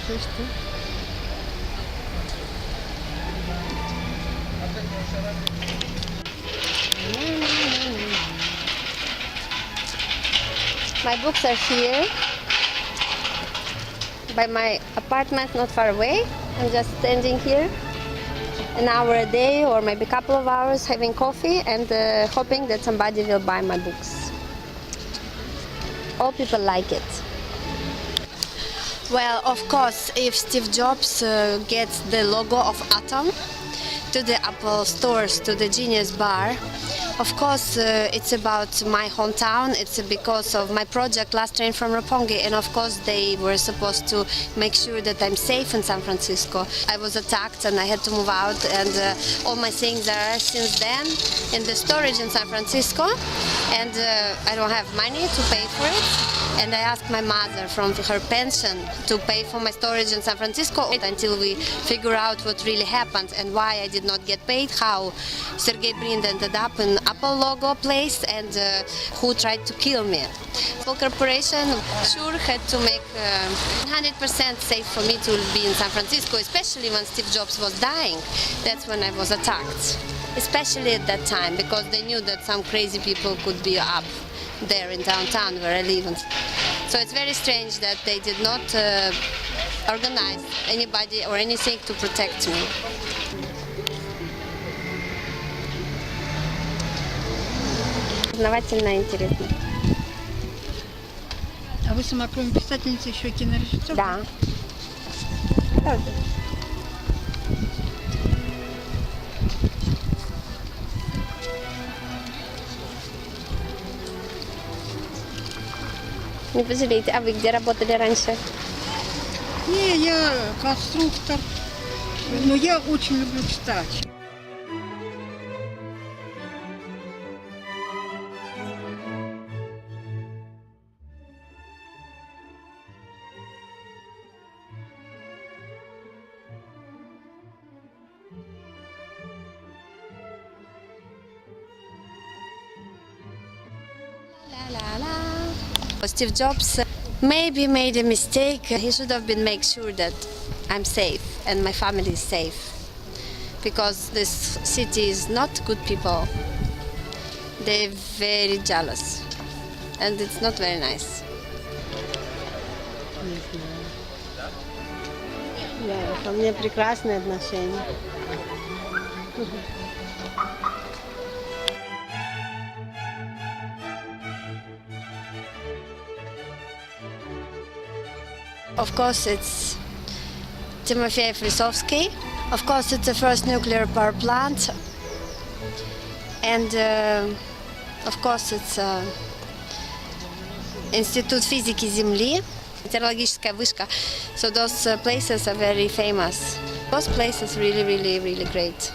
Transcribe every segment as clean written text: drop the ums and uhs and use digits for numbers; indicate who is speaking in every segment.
Speaker 1: My books are here by my apartment, not far away. I'm just standing here an hour a day or maybe a couple of hours having coffee and hoping that somebody will buy my books. All people like it. Well, of course, if Steve Jobs gets the logo of Atom to the Apple stores, to the Genius Bar, of course it's about my hometown. It's because of my project Last Train from Roppongi, and of course they were supposed to make sure that I'm safe in San Francisco. I was attacked and I had to move out, and all my things are since then in the storage in San Francisco, and I don't have money to pay for it. And I asked my mother from her pension to pay for my storage in San Francisco until we figure out what really happened and why I did not get paid, how Sergey Brin ended up in Apple logo place, and who tried to kill me. Apple Corporation sure had to make 100% safe for me to be in San Francisco, especially when Steve Jobs was dying. That's when I was attacked, especially at that time, because they knew that some crazy people could be up there in downtown where I live. So it's very strange that they did not organize anybody or anything to protect me. Познавательно интересно.
Speaker 2: А вы сама, кроме писательницы, еще кинорежиссер?
Speaker 1: Да. Тоже. Не пожалеете. А вы где работали раньше?
Speaker 2: Не, я конструктор, но я очень люблю читать.
Speaker 1: Steve Jobs maybe made a mistake. He should have been make sure that I'm safe and my family is safe, because this city is not good people. They're very jealous and it's not very nice. Да, у меня прекрасные отношения. Of course, it's Timofey Frysovsky. Of course, it's the first nuclear power plant. And of course, it's Институт физики Земли, метеорологическая вышка. So those places are very famous. Those places really, really, really great.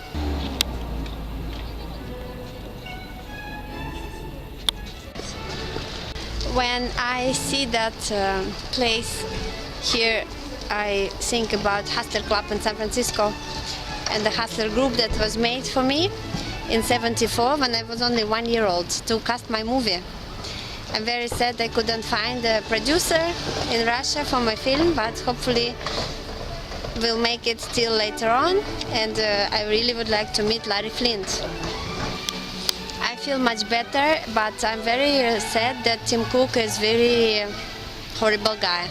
Speaker 1: When I see that place here, I think about Hustler Club in San Francisco and the Hustler group that was made for me in '74 when I was only 1 year old to cast my movie. I'm very sad I couldn't find a producer in Russia for my film, but hopefully we'll make it still later on, and I really would like to meet Larry Flint. I feel much better, but I'm very sad that Tim Cook is very horrible guy,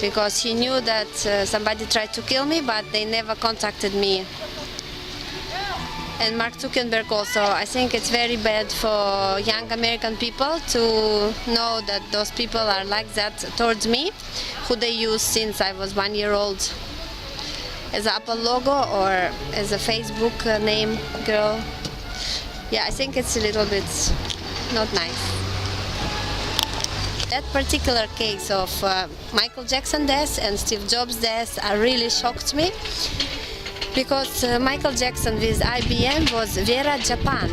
Speaker 1: because he knew that somebody tried to kill me, but they never contacted me. And Mark Zuckerberg also. I think it's very bad for young American people to know that those people are like that towards me, who they use since I was 1 year old, as an Apple logo or as a Facebook name girl. Yeah, I think it's a little bit not nice. That particular case of Michael Jackson death and Steve Jobs death really shocked me, because Michael Jackson with IBM was Vera Japan.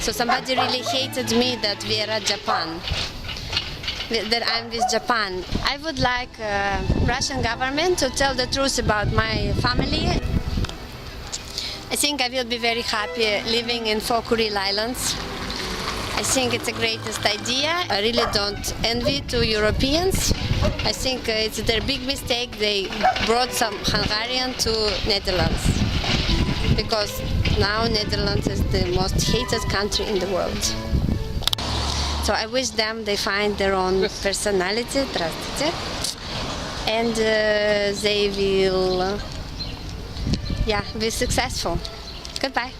Speaker 1: So somebody really hated me that Vera Japan, that I'm with Japan. I would like Russian government to tell the truth about my family. I think I will be very happy living in 4 Kuril Islands. I think it's the greatest idea. I really don't envy to Europeans. I think it's their big mistake. They brought some Hungarian to Netherlands because now Netherlands is the most hated country in the world. So I wish them they find their own personality, and they will, be successful. Goodbye.